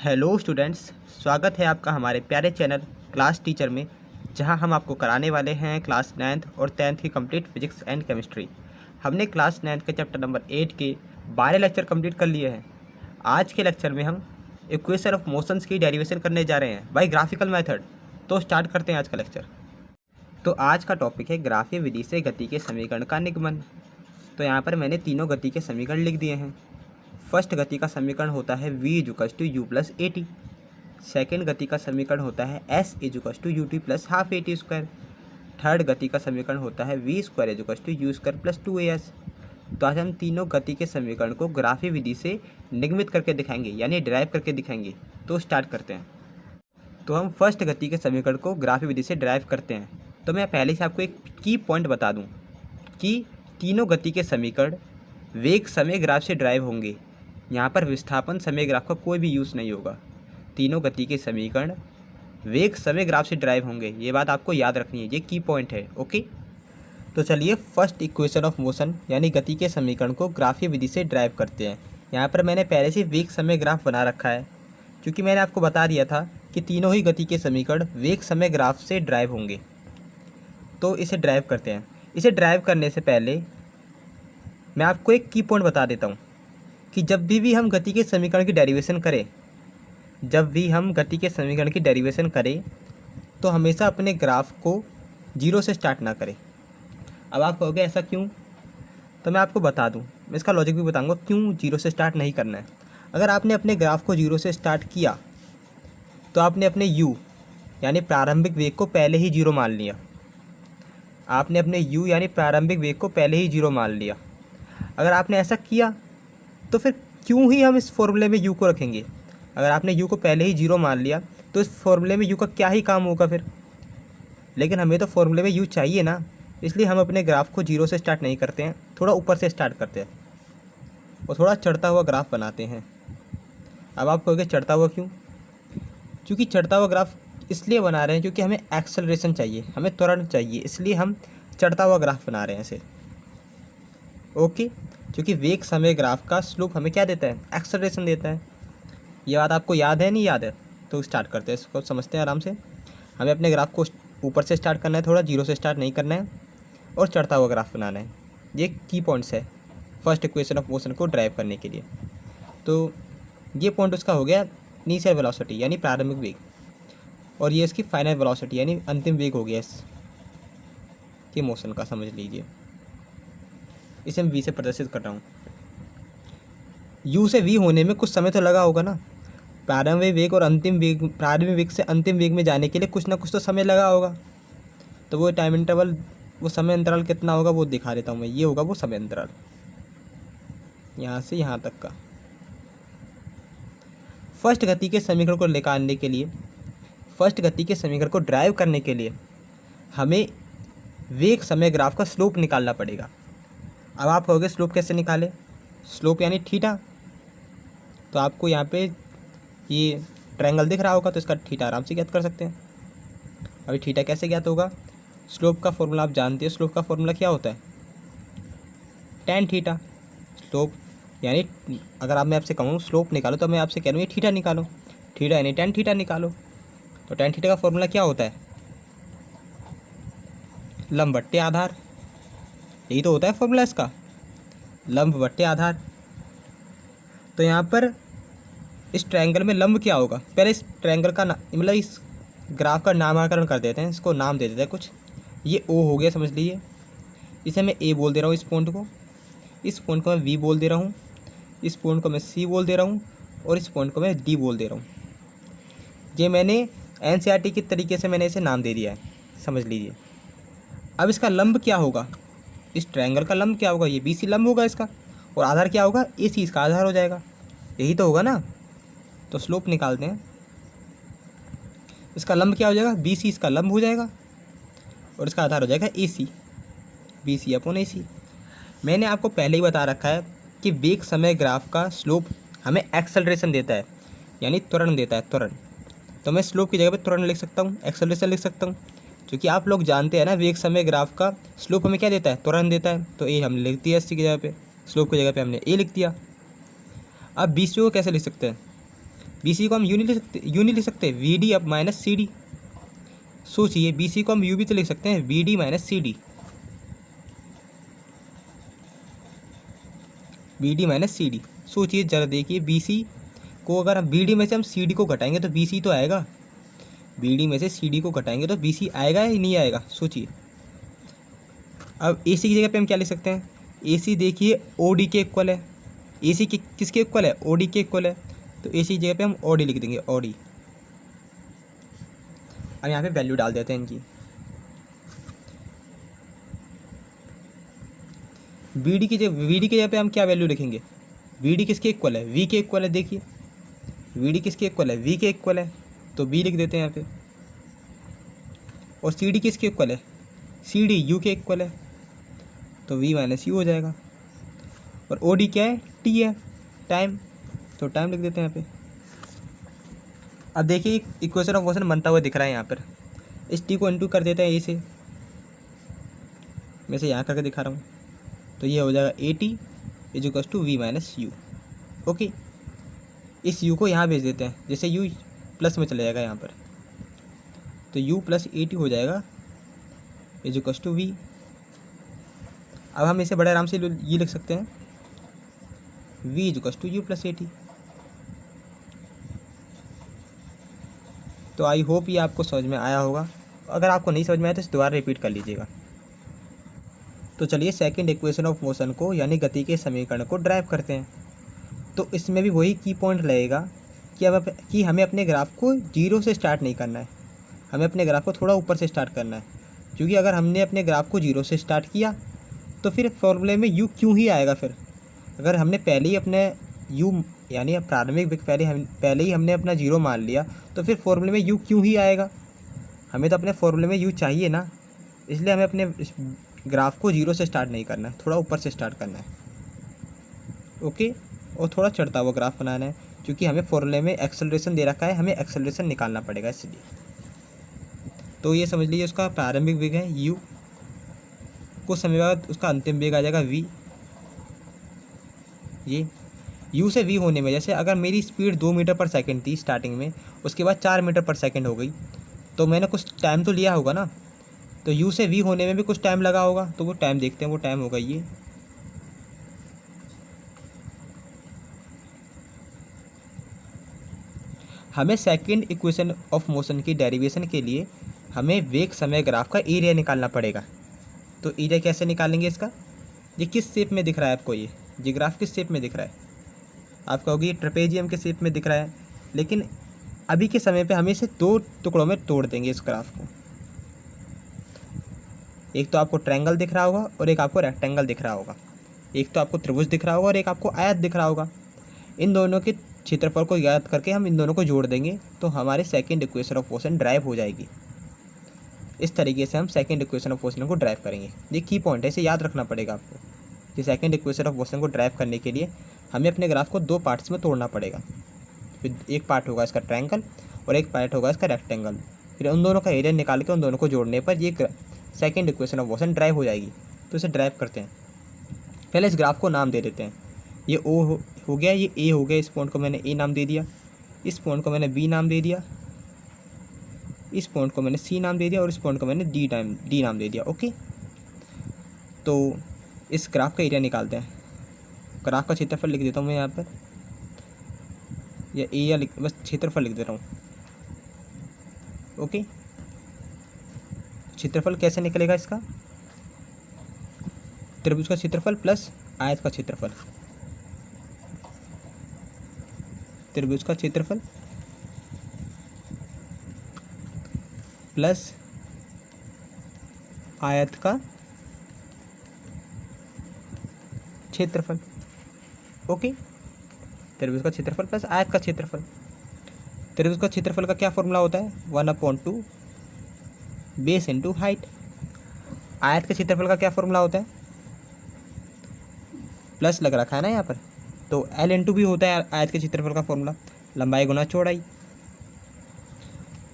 Hello students, स्वागत है आपका हमारे प्यारे चैनल क्लास टीचर में, जहां हम आपको कराने वाले हैं क्लास 9th और 10th की कंप्लीट फिजिक्स एंड केमिस्ट्री। हमने क्लास 9th के चैप्टर नंबर 8 के 12 लेक्चर कंप्लीट कर लिए हैं। आज के लेक्चर में हम इक्वेशन ऑफ मोशंस की डेरिवेशन करने जा रहे हैं बाय ग्राफिकल मेथड। तो स्टार्ट करते हैं आज का लेक्चर। तो आज का टॉपिक है ग्राफीय विधि से गति के समीकरण का निगमन। तो यहाँ पर मैंने तीनों गति के समीकरण लिख दिए हैं। फर्स्ट गति का समीकरण होता है v equals to U plus A T. Second गति का समीकरण होता है s equals to U T plus half A T square. Third गति का समीकरण होता है v square equals to U square plus 2as। तो आज हम तीनों गति के समीकरण को ग्राफीय विधि से निगमित करके दिखाएंगे, यानी ड्राइव करके दिखाएंगे। तो स्टार्ट करते हैं। तो हम फर्स्ट गति के समीकरण को ग्राफीय विधि से ड्राइव करते हैं। तो मैं पहले से आपको एक की पॉइंट बता दूँ कि तीनों गति के समीकरण वेग समय ग्राफ से ड्राइव होंगे। यहाँ पर विस्थापन समय ग्राफ का कोई भी यूज़ नहीं होगा। तीनों गति के समीकरण वेग समय ग्राफ से ड्राइव होंगे, ये बात आपको याद रखनी है, ये की पॉइंट है। ओके, तो चलिए फर्स्ट इक्वेशन ऑफ मोशन यानी गति के समीकरण को ग्राफीय विधि से ड्राइव करते हैं। यहाँ पर मैंने पहले से वेग समय ग्राफ बना रखा है, क्योंकि मैंने आपको बता दिया था कि तीनों ही गति के समीकरण वेग समय ग्राफ से ड्राइव होंगे। तो इसे ड्राइव करते हैं। इसे ड्राइव करने से पहले मैं आपको एक की पॉइंट बता देता हूँ कि जब भी हम गति के समीकरण की डेरिवेशन करें, तो हमेशा अपने ग्राफ को जीरो से स्टार्ट ना करें। अब आप कहोगे ऐसा क्यों? तो मैं आपको बता दूं, मैं इसका लॉजिक भी बताऊंगा क्यों जीरो से स्टार्ट नहीं करना है। अगर आपने अपने ग्राफ को जीरो से स्टार्ट किया तो आपने अपने u यानी प्रारंभिक वेग को पहले ही जीरो मान लिया। अगर आपने ऐसा किया तो फिर क्यों ही हम इस फॉर्मूले में u को रखेंगे? अगर आपने u को पहले ही जीरो मान लिया तो इस फॉर्मूले में u का क्या ही काम होगा फिर? लेकिन हमें तो फॉर्मूले में u चाहिए ना, इसलिए हम अपने ग्राफ को जीरो से स्टार्ट नहीं करते हैं, थोड़ा ऊपर से स्टार्ट करते हैं और थोड़ा चढ़ता हुआ ग्राफ बनाते हैं। अब आप कहोगे चढ़ता हुआ क्यों? क्योंकि चढ़ता हुआ ग्राफ इसलिए बना रहे हैं क्योंकि हमें एक्सेलरेशन चाहिए, हमें त्वरण चाहिए, इसलिए हम चढ़ता हुआ ग्राफ बना रहे हैं इसे। ओके, क्योंकि वेग समय ग्राफ का स्लोप हमें क्या देता है? एक्सेलरेशन देता है। ये बात आपको याद है नहीं याद है? तो स्टार्ट करते हैं, इसको समझते हैं आराम से। हमें अपने ग्राफ को ऊपर से स्टार्ट करना है, थोड़ा जीरो से स्टार्ट नहीं करना है और चढ़ता हुआ ग्राफ बनाना है। ये की पॉइंट्स है फर्स्ट इक्वेशन ऑफ मोशन को ड्राइव करने के लिए। तो ये पॉइंट उसका हो गया इनिशियल वेलोसिटी यानी प्रारंभिक वेग, और ये इसकी फाइनल वेलोसिटी यानी अंतिम वेग हो गया इसके मोशन का, समझ लीजिए। इसे मैं v से प्रदर्शित कर रहा हूँ। u से v होने में कुछ समय तो लगा होगा ना। प्रारंभिक वेग से अंतिम वेग में जाने के लिए कुछ ना कुछ तो समय लगा होगा। तो वो टाइम इंटरवल, वो समय अंतराल कितना होगा वो दिखा देता हूँ मैं। ये होगा वो समय अंतराल यहाँ से यहाँ तक का। फर्स्ट गति के समीकरण को निकालने के लिए, फर्स्ट गति के समीकरण को ड्राइव करने के लिए हमें वेग समय ग्राफ का स्लोप निकालना पड़ेगा। अब आप कहोगे स्लोप कैसे निकाले? स्लोप यानी थीटा। तो आपको यहाँ पे ये ट्रायंगल दिख रहा होगा, तो इसका थीटा आराम से ज्ञात कर सकते हैं। अभी थीटा कैसे ज्ञात होगा? स्लोप का फॉर्मूला आप जानते हैं। स्लोप का फॉर्मूला क्या होता है? tan theta. स्लोप यानी अगर मैं आपसे कहूँ स्लोप निकालो, तो मैं आपसे कह रहा हूँ ये थीटा निकालो। थीटा यानी tan थीटा निकालो। तो tan थीटा का फॉर्मूला क्या होता है? लंब बट्टे आधार। यही तो होता है फॉर्मूला इसका, लंब बट्टे आधार। तो यहाँ पर इस ट्रायंगल में लंब क्या होगा? पहले इस ट्रायंगल का मतलब इस ग्राफ का नामकरण कर देते हैं, इसको नाम दे देते हैं कुछ। ये O हो गया, समझ लीजिए। इसे मैं A बोल दे रहा हूँ, इस पॉइंट को मैं V बोल दे रहा हूँ, इस पॉइंट को मैं C बोल दे रहा हूँ और इस पॉइंट को मैं D बोल दे रहा हूँ। ये मैंने NCERT के तरीके से मैंने इसे नाम दे दिया है, समझ लीजिए। अब इसका लंब क्या होगा? इस ट्रायंगल का लंब क्या होगा? ये BC लंब होगा इसका, और आधार क्या होगा? AC इसका आधार हो जाएगा। यही तो होगा ना। तो स्लोप निकालते हैं। इसका लंब क्या हो जाएगा? BC इसका लंब हो जाएगा और इसका आधार हो जाएगा AC, BC अपॉन AC। मैंने आपको पहले ही बता रखा है कि वेग समय ग्राफ का स्लोप हमें एक्सेलरेशन देता है, यानी त्वरण देता है, त्वरण। तो मैं स्लोप की जगह पे त्वरण लिख सकता हूँ, एक्सेलरेशन लिख सकता हूँ, क्योंकि आप लोग जानते हैं ना वेग समय ग्राफ का स्लोप हमें क्या देता है? त्वरण देता है। तो A हमने लिख दिया, इसकी जगह पे स्लोप की जगह पे हमने A लिख दिया। अब BC को कैसे लिख सकते हैं? बी सी को हम यू नहीं लिख सकते, वी डी अब माइनस सी डी। सोचिए बी सी को हम यू भी तो लिख सकते हैं, V D minus C D, B D minus C D. सोचिए जरा देखिए, बी सी को अगर हम बी डी में से हम सी डी को घटाएंगे तो बी सी तो आएगा, बी डी में से सी डी को घटाएंगे तो बी सी आएगा या नहीं आएगा, सोचिए। अब ए सी की जगह पे हम क्या लिख सकते हैं, ए सी देखिए ओ डी के इक्वल है, ए सी किसके इक्वल है, ओ डी के इक्वल है, तो ए सी की जगह पे हम ओ डी लिख देंगे, ओ डी। अब यहाँ पे वैल्यू डाल देते हैं इनकी। बी डी की जगह पे हम क्या वैल्यू लिखेंगे, बी डी किसके इक्वल है, वी के इक्वल है। देखिए वी डी किसके इक्वल है, वी के इक्वल है, तो बी लिख देते हैं यहाँ पे। और सी डी किसके इक्वल है, सी डी यू के इक्वल है, तो वी माइनस यू हो जाएगा। और ओ डी क्या है, टी है, टाइम, तो टाइम लिख देते हैं यहाँ पे। अब देखिए इक्वेशन ऑफ मोशन बनता हुआ दिख रहा है यहाँ पर। इस टी को इनटू कर देते हैं ए से, मैं से यहाँ करके दिखा रहा हूँ, तो ये हो जाएगा A T is equals to V minus U. Okay, इस u को यहाँ भेज देते हैं, जैसे u प्लस में चले जाएगा यहाँ पर, तो u प्लस ए टी हो जाएगा इज इक्वल्स टू वी। अब हम इसे बड़े आराम से ये लिख सकते हैं, v is equals to U plus A T. तो आई होप ये आपको समझ में आया होगा, अगर आपको नहीं समझ में आया तो इसे दोबारा रिपीट कर लीजिएगा। तो चलिए सेकंड इक्वेशन ऑफ मोशन को यानी गति के समीकरण को ड्राइव करते हैं। तो इसमें भी वही की पॉइंट रहेगा कि हमें अपने ग्राफ को जीरो से स्टार्ट नहीं करना है, हमें अपने ग्राफ को थोड़ा ऊपर से स्टार्ट करना है। क्योंकि अगर हमने अपने ग्राफ को जीरो से स्टार्ट किया तो फिर फॉर्मूले में यू क्यों ही आएगा। फिर अगर हमने पहले ही अपने यू यानी प्रारंभिक पहले ही हमने अपना जीरो मान लिया तो फिर फॉर्मूले में यू क्यों ही आएगा। हमें तो अपने फॉर्मूले में यू चाहिए ना, इसलिए हमें अपने ग्राफ को जीरो से स्टार्ट नहीं करना है, थोड़ा ऊपर से स्टार्ट करना है। ओके, और थोड़ा चढ़ता हुआ ग्राफ बनाना है, क्योंकि हमें फॉर्मूले में एक्सेलरेशन दे रखा है, हमें एक्सेलरेशन निकालना पड़ेगा इसलिए। तो ये समझ लीजिए उसका प्रारंभिक वेग है u, कुछ समय बाद उसका अंतिम वेग आ जाएगा v। ये u से v होने में, जैसे अगर मेरी स्पीड 2 मीटर पर सेकंड थी स्टार्टिंग में, उसके बाद 4 मीटर पर सेकंड हो गई, तो मैंने कुछ टाइम तो लिया होगा ना, तो u से v होने में भी कुछ टाइम लगा होगा। तो वो टाइम देखते हैं, वो टाइम होगा ये। हमें सेकंड इक्वेशन ऑफ मोशन की डेरिवेशन के लिए हमें वेग समय ग्राफ का एरिया निकालना पड़ेगा। तो एरिया कैसे निकालेंगे इसका, ये किस शेप में दिख रहा है आपको, ये ग्राफ किस शेप में दिख रहा है, आप कहोगे ये ट्रेपेजियम के शेप में दिख रहा है, लेकिन अभी के समय पे हम इसे 2 टुकड़ों में तोड़ देंगे इस ग्राफ को। एक तो आपको ट्रायंगल दिख रहा होगा और एक आपको रेक्टेंगल दिख रहा होगा, एक तो आपको त्रिभुज दिख रहा होगा और एक आपको आयत दिख रहा होगा। इन दोनों के क्षेत्रफल को याद करके हम इन दोनों को जोड़ देंगे तो हमारे second equation of motion drive हो जाएगी। इस तरीके से हम सेकंड इक्वेशन ऑफ मोशन को ड्राइव करेंगे। ये की पॉइंट है, इसे याद रखना पड़ेगा आपको कि सेकंड इक्वेशन ऑफ मोशन को ड्राइव करने के लिए हमें अपने ग्राफ को 2 पार्ट्स में तोड़ना पड़ेगा। फिर एक पार्ट होगा इसका ट्रायंगल और एक पार्ट होगा इसका रेक्टेंगल। फिर उन दोनों का एरिया निकाल के उन दोनों को जोड़ने पर ये second equation of motion drive हो जाएगी। तो इसे ड्राइव करते हैं। पहले इस ग्राफ को नाम दे देते हैं। ये ओ हो गया, ये ए हो गया, इस पॉइंट को मैंने ए नाम दे दिया, इस पॉइंट को मैंने बी नाम दे दिया, इस पॉइंट को मैंने सी नाम दे दिया और इस पॉइंट को मैंने डी नाम दे दिया। ओके, तो इस ग्राफ का एरिया निकालते हैं। ग्राफ का क्षेत्रफल लिख देता हूँ मैं यहाँ पर, या एरिया बस क्षेत्रफल लिख दे रहा हूँ। ओके, क्षेत्रफल कैसे निकलेगा इसका, त्रिभुज का क्षेत्रफल प्लस आयत का क्षेत्रफल, त्रिभुज का क्षेत्रफल प्लस आयत का क्षेत्रफल। ओके, त्रिभुज का क्षेत्रफल प्लस आयत का क्षेत्रफल। त्रिभुज का क्षेत्रफल का क्या फॉर्मूला होता है, 1/2 बेस इंटू हाइट। आयत के क्षेत्रफल का क्या फॉर्मूला होता है, प्लस लग रखा है ना यहाँ पर, तो L इंटू भी होता है आयत के क्षेत्रफल का फॉर्मूला, लंबाई गुना चौड़ाई।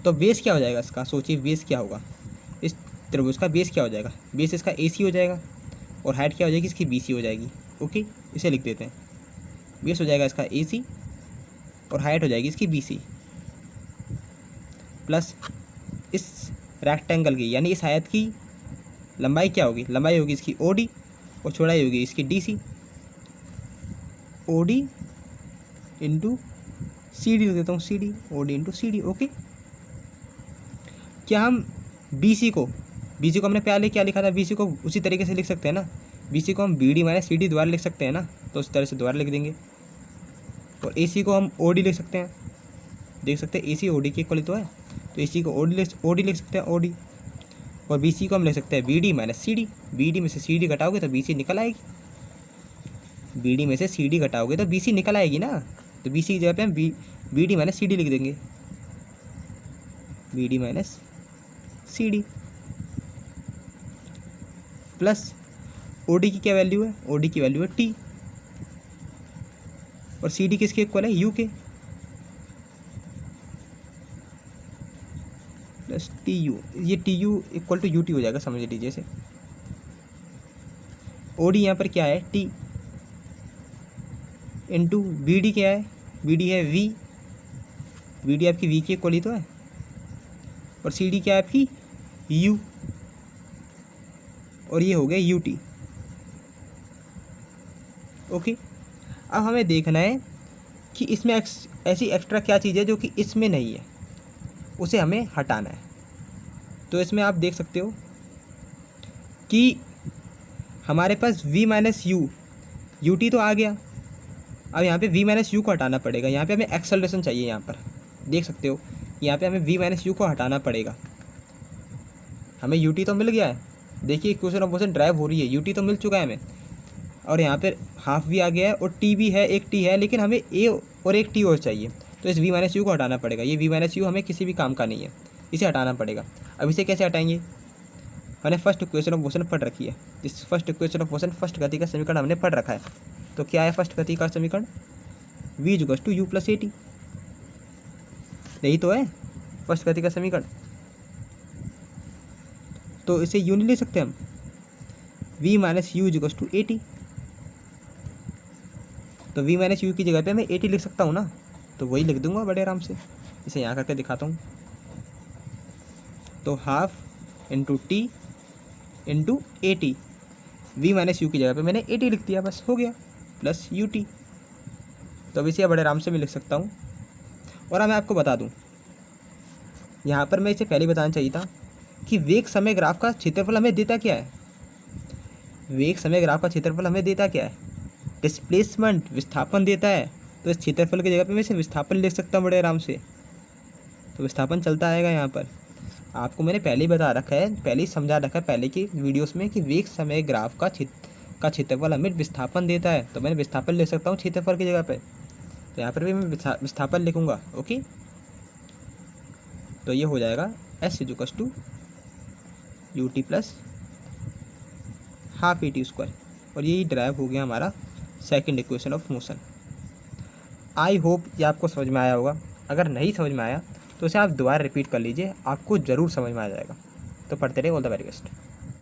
तो बेस क्या हो जाएगा इसका, सोचिए बेस क्या होगा, इस त्रिभुज का बेस क्या हो जाएगा, बेस इसका AC हो जाएगा और हाइट क्या हो जाएगी इसकी BC हो जाएगी। ओके, इसे लिख देते हैं। बेस हो जाएगा इसका AC और हाइट हो जाएगी इसकी BC, प्लस इस रेक्टेंगल की यानी इस आयत की लंबाई क्या होगी, लंबाई होगी इसकी OD और चौड़ाई होगी इसकी DC, OD इंटू CD लिख देता हूँ, OD इंटू CD। ओके, क्या हम BC को हमने पहले क्या लिखा था, BC को उसी तरीके से लिख सकते हैं ना, BC को हम BD माइनस CD द्वारा लिख सकते हैं ना, तो उस तरह से द्वारा लिख देंगे। और AC को हम OD लिख सकते हैं, देख सकते हैं AC OD के इक्वल तो है, तो AC को OD लिख सकते हैं, OD। और BC को हम लिख सकते हैं BD माइनस CD, BD में से CD घटाओगे तो BC निकल आएगी, BD में से CD घटाओगे तो BC निकल आएगी ना, तो BC की जगह पे हम BD माइनस CD लिख देंगे, BD minus CD plus OD की क्या वैल्यू है, OD की वैल्यू है T और CD किसके इक्वल है, U के, प्लस TU, ये TU इक्वल टू UT हो जाएगा, समझ लीजिए इसे। OD यहाँ पर क्या है T इंटू BD क्या है, BD है V, BD आपकी V के इक्वल ही तो है, और CD क्या है आपकी U, और ये हो गया UT। ओके, अब हमें देखना है कि इसमें ऐसी एक्स्ट्रा क्या चीज़ है जो कि इसमें नहीं है, उसे हमें हटाना है। तो इसमें आप देख सकते हो कि हमारे पास V माइनस UT तो आ गया, अब यहाँ पे V माइनस U को हटाना पड़ेगा, यहाँ पे हमें एक्सेलरेशन चाहिए, यहाँ पर देख सकते हो यहाँ पे हमें V माइनस U को हटाना पड़ेगा। हमें UT तो मिल गया है, देखिए इक्वेशन ऑफ मोशन ड्राइव हो रही है, UT तो मिल चुका है हमें, और यहाँ पर हाफ भी आ गया है और T भी है, एक T है, लेकिन हमें A और एक T और चाहिए, तो इस V माइनस U को हटाना पड़ेगा। ये V माइनस U हमें किसी भी काम का नहीं है, इसे हटाना पड़ेगा। अब इसे कैसे हटाएंगे, हमने फर्स्ट इक्वेशन ऑफ मोशन पढ़ रखी है, इस first equation of motion first गति का समीकरण हमने पढ़ रखा है। तो क्या है फर्स्ट गति का समीकरण, V equals to U plus AT, यही तो है फर्स्ट गति का समीकरण। तो इसे यूँ नहीं ले सकते हम, V minus U equals to AT, तो V माइनस U की जगह पे मैं AT लिख सकता हूँ ना, तो वही लिख दूंगा बड़े आराम से। इसे यहाँ करके दिखाता हूँ, तो half into T into AT, V minus U की जगह पे मैंने AT लिख दिया, बस हो गया, प्लस UT। तो अब इसे बड़े आराम से मैं लिख सकता हूँ। और अब मैं आपको बता दूँ, यहाँ पर मैं इसे पहले बताना चाहिए था कि वेग समय ग्राफ का क्षेत्रफल हमें देता क्या है, वेग समय ग्राफ का क्षेत्रफल हमें देता क्या है, डिस्प्लेसमेंट, विस्थापन देता है। तो इस क्षेत्रफल की जगह पे मैं इसे विस्थापन लिख सकता हूँ बड़े आराम से, तो विस्थापन चलता आएगा। यहाँ पर आपको मैंने पहले ही बता रखा है, पहले ही समझा रखा है पहले की वीडियोस में कि वेग समय ग्राफ का क्षेत्रफल हमें विस्थापन देता है, तो मैंने विस्थापन लिख सकता हूँ क्षेत्रफल की जगह पे, तो यहाँ पर भी मैं विस्थापन लिखूँगा। ओके, तो ये हो जाएगा S equals to UT plus half AT square, और यही ड्राइव हो गया हमारा second equation of motion. I hope ये आपको समझ में आया होगा, अगर नहीं समझ में आया तो इसे आप दोबारा रिपीट कर लीजिए, आपको ज़रूर समझ में आ जाएगा। तो पढ़ते रहिए, ऑल द वेरी बेस्ट।